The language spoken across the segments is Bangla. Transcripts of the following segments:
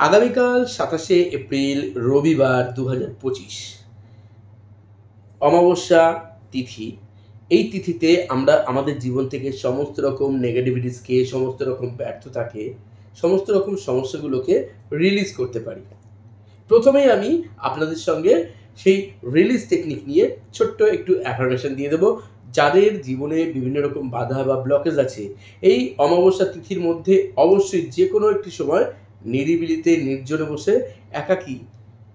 আগামীকাল ২৭শে এপ্রিল রবিবার ২০২৫ অমাবস্যা তিথি। এই তিথিতে আমরা আমাদের জীবন থেকে সমস্ত রকম নেগেটিভিটিসকে, সমস্ত রকম ব্যর্থতাকে, সমস্ত রকম সমস্যাগুলোকে রিলিজ করতে পারি। প্রথমেই আমি আপনাদের সঙ্গে সেই রিলিজ টেকনিক নিয়ে ছোট্ট একটু অ্যাফার্মেশন দিয়ে দেবো। যাদের জীবনে বিভিন্ন রকম বাধা বা ব্লকেজ আছে, এই অমাবস্যা তিথির মধ্যে অবশ্যই যে কোনো একটি সময় নিরিবিলিতে নির্জনে বসে একাকী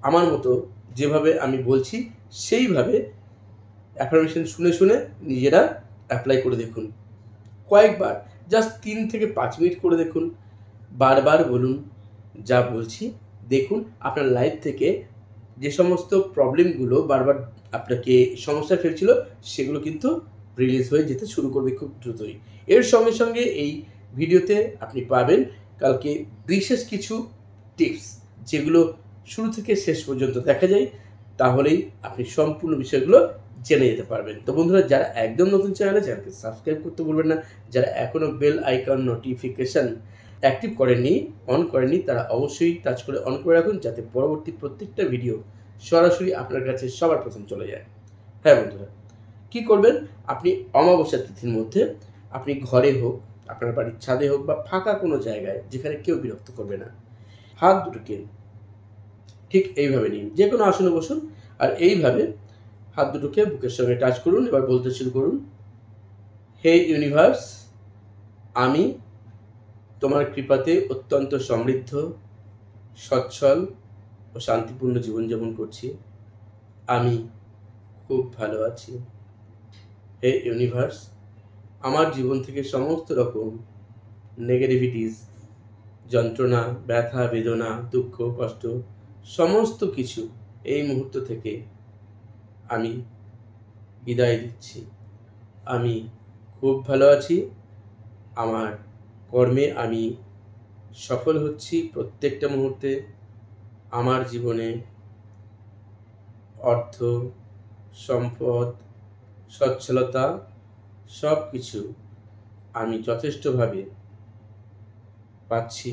আমার মতো যেভাবে আমি বলছি সেইভাবে অ্যাফার্মেশন শুনে শুনে নিজেরা অ্যাপ্লাই করে দেখুন। কয়েকবার জাস্ট ৩ থেকে ৫ মিনিট করে দেখুন, বারবার বলুন যা বলছি। দেখুন আপনার লাইফ থেকে যে সমস্ত প্রবলেমগুলো বারবার আপনাকে সমস্যায় ফেলছিল সেগুলো কিন্তু রিলিজ হয়ে যেতে শুরু করবে খুব দ্রুতই। এর সঙ্গে সঙ্গে এই ভিডিওতে আপনি পাবেন কালকে বিশেষ কিছু টিপস, যেগুলো শুরু থেকে শেষ পর্যন্ত দেখা যায়, তাহলেই আপনি সম্পূর্ণ বিষয়গুলো জেনে যেতে পারবেন। তো বন্ধুরা, যারা একদম নতুন চ্যানেলকে সাবস্ক্রাইব করতে ভুলবেন না। যারা এখনও বেল আইকন নোটিফিকেশান অ্যাক্টিভ করেননি, অন করেননি, তারা অবশ্যই টাচ করে অন করে রাখুন, যাতে পরবর্তী প্রত্যেকটা ভিডিও সরাসরি আপনার কাছে সবার প্রথম চলে যায়। হ্যাঁ বন্ধুরা, কী করবেন? আপনি অমাবস্যা তিথির মধ্যে আপনি ঘরে হোক, আপনার বাড়ির ছাদে হোক বা ফাঁকা কোনো জায়গায় যেখানে কেউ বিরক্ত করবে না, হাত দুটোকে ঠিক এইভাবে নিন, যে কোনো আসনে বসুন আর এইভাবে হাত দুটোকে বুকের সঙ্গে টাচ করুন। এবার বলতে শুরু করুন, হে ইউনিভার্স, আমি তোমার কৃপাতে অত্যন্ত সমৃদ্ধ, সচ্ছল ও শান্তিপূর্ণ জীবনযাপন করছি। আমি খুব ভালো আছি। হে ইউনিভার্স, আমার জীবন থেকে সমস্ত রকম নেগেটিভিটিস, যন্ত্রণা, ব্যথা, বেদনা, দুঃখ, কষ্ট সমস্ত কিছু এই মুহূর্ত থেকে আমি বিদায় দিচ্ছি। আমি খুব ভালো আছি। আমার কর্মে আমি সফল হচ্ছি প্রত্যেকটা মুহূর্তে। আমার জীবনে অর্থ, সম্পদ, সচ্ছলতা সব কিছু আমি যথেষ্টভাবে পাচ্ছি।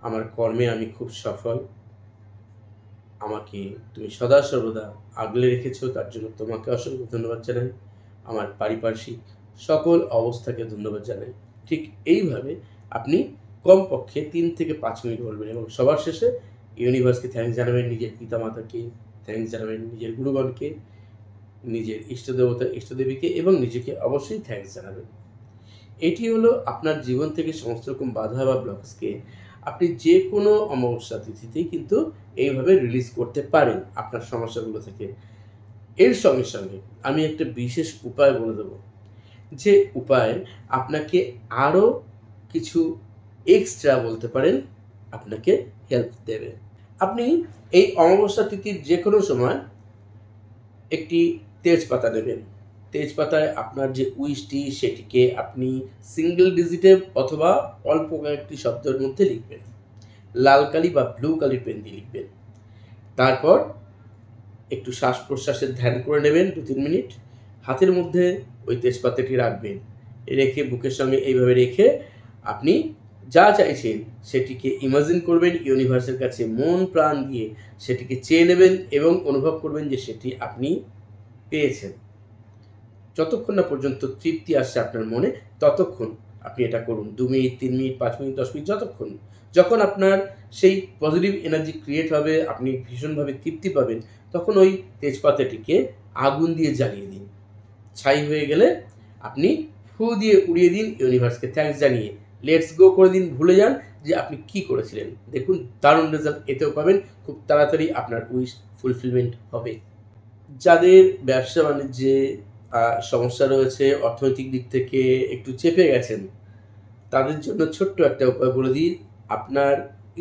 আমার কর্মে আমি খুব সফল। আমাকে তুমি সদা সর্বদা আগলে রেখেছো, তার জন্য তোমাকে অসংখ্য ধন্যবাদ জানাই। আমার পারিপার্শ্বিক সকল অবস্থাকে ধন্যবাদ জানাই। ঠিক এইভাবে আপনি কমপক্ষে ৩ থেকে ৫ মিনিট বলবেন এবং সবার শেষে ইউনিভার্সকে থ্যাঙ্কস জানাবেন, নিজের পিতামাতাকে থ্যাঙ্কস জানাবেন, নিজের গুরুগণকে, নিজের ইষ্টদেবতা ইষ্টদেবীকে এবং নিজেকে অবশ্যই থ্যাঙ্কস জানাবেন। এটি হলো আপনার জীবন থেকে সমস্ত রকম বাধা বা ব্লকসকে আপনি যে কোনো অমাবস্যা তিথিতেই কিন্তু এইভাবে রিলিজ করতে পারেন আপনার সমস্যাগুলো থেকে। এর সঙ্গে সঙ্গে আমি একটা বিশেষ উপায় বলে দেবো, যে উপায় আপনাকে আরও কিছু এক্সট্রা বলতে পারেন আপনাকে হেল্প দেবে। আপনি এই অমাবস্যা তিথির যে কোনো সময় একটি তেজপাতা নেবেন। তেজপাতায় আপনার যে উইশটি সেটিকে আপনি সিঙ্গেল ডিজিটে অথবা অল্প কয়েকটি শব্দের মধ্যে লিখবেন। লাল কালি বা ব্লু কালির পেন দিয়ে লিখবেন। তারপর একটু শ্বাস প্রশ্বাসের ধ্যান করে নেবেন ২-৩ মিনিট। হাতের মধ্যে ওই তেজপাতাটি রাখবেন। রেখে বুকের সঙ্গে এইভাবে রেখে আপনি যা চাইছেন সেটিকে ইমাজিন করবেন, ইউনিভার্সের কাছে মন প্রাণ দিয়ে সেটিকে চেয়ে নেবেন এবং অনুভব করবেন যে সেটি আপনি পেয়েছেন। যতক্ষণ না পর্যন্ত তৃপ্তি আসছে আপনার মনে, ততক্ষণ আপনি এটা করুন। ২ মিনিট, ৩ মিনিট, ৫ মিনিট, ১০ মিনিট, যতক্ষণ। যখন আপনার সেই পজিটিভ এনার্জি ক্রিয়েট হবে, আপনি ভীষণভাবে তৃপ্তি পাবেন, তখন ওই তেজপাতাটিকে আগুন দিয়ে জ্বালিয়ে দিন। ছাই হয়ে গেলে আপনি ফু দিয়ে উড়িয়ে দিন, ইউনিভার্সকে থ্যাঙ্কস জানিয়ে লেটস গো করে দিন, ভুলে যান যে আপনি কি করেছিলেন। দেখুন দারুণ রেজাল্ট এতেও পাবেন। খুব তাড়াতাড়ি আপনার উইশ ফুলফিলমেন্ট হবে। যাদের ব্যবসা বাণিজ্যে সমস্যা রয়েছে, অর্থনৈতিক দিক থেকে একটু চেপে গেছেন, তাদের জন্য ছোট্ট একটা উপায় বলে দিই। আপনার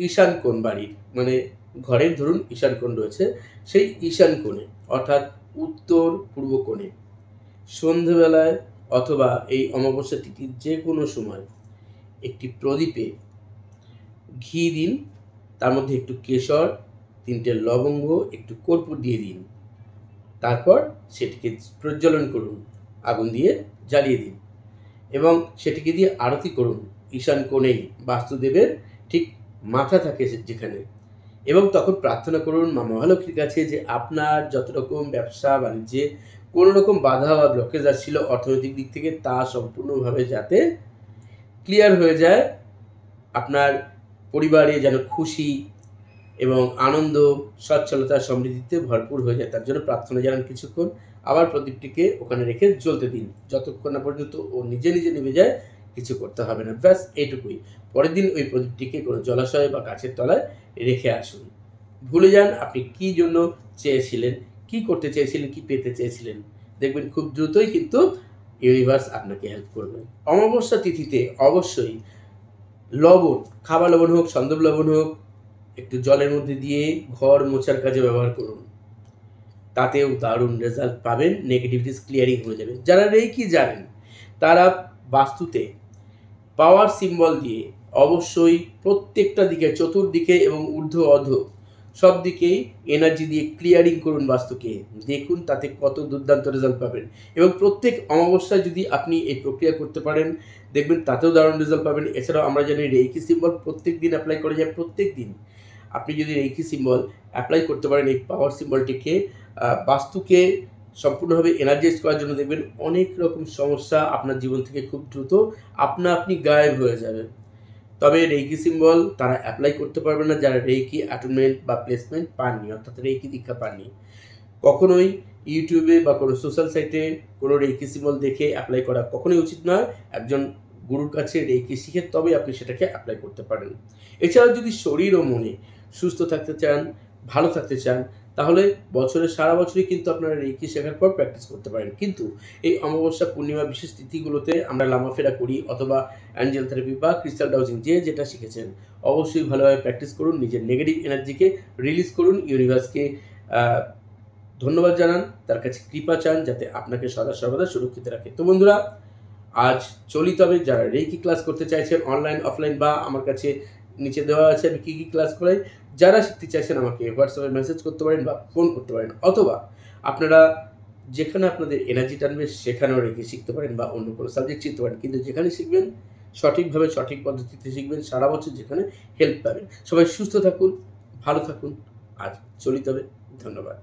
ঈশান কোণ বাড়ির, মানে ঘরের ধরুন ঈশান কোণ রয়েছে, সেই ঈশান কোণে অর্থাৎ উত্তর পূর্ব কোণে সন্ধেবেলায় অথবা এই অমাবস্যা তিথির যে কোনো সময় একটি প্রদীপে ঘি দিন, তার মধ্যে একটু কেশর, 3টে লবঙ্গ, একটু কর্পূর দিয়ে দিন। তারপর সেটিকে প্রজ্বলন করুন, আগুন দিয়ে জ্বালিয়ে দিন এবং সেটিকে দিয়ে আরতি করুন ঈশান কোণেই বাস্তুদেবের ঠিক মাথা থাকে যেখানে, এবং তখন প্রার্থনা করুন মা মহালক্ষ্মীর কাছে যে আপনার যত রকম ব্যবসা বাণিজ্যে কোনো রকম বাধা বা ব্লকেজ আসছিল অর্থনৈতিক দিক থেকে, তা সম্পূর্ণভাবে যাতে ক্লিয়ার হয়ে যায়, আপনার পরিবারে যেন খুশি এবং আনন্দ, সচ্ছলতা, সমৃদ্ধিতে ভরপুর হয়ে যায়, তার জন্য প্রার্থনা জানান কিছুক্ষণ। আবার প্রদীপটিকে ওখানে রেখে জ্বলতে দিন, যতক্ষণ না পর্যন্ত ও নিজে নিজে নিভে যায়, কিছু করতে হবে না, ব্যাস এইটুকুই। পরের দিন ওই প্রদীপটিকে কোনো জলাশয় বা গাছের তলায় রেখে আসুন। ভুলে যান আপনি কী জন্য চেয়েছিলেন, কি করতে চেয়েছিলেন, কি পেতে চেয়েছিলেন। দেখবেন খুব দ্রুতই কিন্তু ইউনিভার্স আপনাকে হেল্প করবে। অমাবস্যা তিথিতে অবশ্যই লবণ, খাবার লবণ হোক, সন্দব লবণ হোক, একটু জলের মধ্যে দিয়ে ঘর মোছার কাজে ব্যবহার করুন, তাতেও দারুণ রেজাল্ট পাবেন, নেগেটিভিটিস ক্লিয়ারিং হয়ে যাবে। যারা রেকি জানেন তারা বাস্তুতে পাওয়ার সিম্বল দিয়ে অবশ্যই প্রত্যেকটা দিকে, চতুর্দিকে এবং ঊর্ধ্ব অধ সব দিকেই এনার্জি দিয়ে ক্লিয়ারিং করুন বাস্তুকে, দেখুন তাতে কত দুর্দান্ত রেজাল্ট পাবেন। এবং প্রত্যেক অমাবস্যায় যদি আপনি এই প্রক্রিয়া করতে পারেন, দেখবেন তাতেও দারুণ রেজাল্ট পাবেন। এছাড়াও আমরা জানি রেকি সিম্বল প্রত্যেক দিন অ্যাপ্লাই করা যায়, প্রত্যেক দিন আপনি যদি রেকি সিম্বল অ্যাপ্লাই করতে পারেন, এই পাওয়ার সিম্বলটিকে বাস্তুকে সম্পূর্ণভাবে এনার্জাইজ করার জন্য, দেখবেন অনেক রকম সমস্যা আপনার জীবন থেকে খুব দ্রুত আপনি গায়েব হয়ে যাবে। তবে রেকি সিম্বল তারা অ্যাপ্লাই করতে পারবে না যারা রেকি অ্যাটনমেন্ট বা প্লেসমেন্ট পাননি, অর্থাৎ রেকি দীক্ষা পাননি। কখনোই ইউটিউবে বা কোনো সোশ্যাল সাইটে কোনো রেকি সিম্বল দেখে অ্যাপ্লাই করা কখনোই উচিত নয়। একজন গুরুর কাছে রেকি শিখে তবে আপনি সেটাকে অ্যাপ্লাই করতে পারেন। এছাড়াও যদি শরীর ও মনে সুস্থ থাকতে চান, ভালো থাকতে চান, তাহলে বছরের সারা বছরই কিন্তু আপনারা রেকি শেখার পর প্র্যাকটিস করতে পারেন। কিন্তু এই অমাবস্যা, পূর্ণিমা, বিশেষ তিথিগুলোতে আমরা লামাফেরা করি অথবা অ্যাঞ্জেল থেরাপি বা ক্রিস্টাল ডাউজিং, যে যেটা শিখেছেন অবশ্যই ভালোভাবে প্র্যাকটিস করুন, নিজের নেগেটিভ এনার্জিকে রিলিজ করুন, ইউনিভার্সকে ধন্যবাদ জানান, তার কাছে কৃপা চান যাতে আপনাকে সদা সর্বদা সুরক্ষিত রাখে। তো বন্ধুরা, আজ চলি তবে। যারা রেকি ক্লাস করতে চাইছেন অনলাইন, অফলাইন, বা আমার কাছে নিচে দেওয়া আছে আমি কী কী ক্লাস করাই, যারা শিখতে চাইছেন আমাকে হোয়াটসঅ্যাপে মেসেজ করতে পারেন বা ফোন করতে পারেন, অথবা আপনারা যেখানে আপনাদের এনার্জি টানবে সেখানেও রেকি শিখতে পারেন বা অন্য কোনো সাবজেক্ট শিখতে পারেন, কিন্তু যেখানে শিখবেন সঠিকভাবে, সঠিক পদ্ধতিতে শিখবেন, সারা বছর যেখানে হেল্প পাবেন। সবাই সুস্থ থাকুন, ভালো থাকুন। আজ চলি তবে, ধন্যবাদ।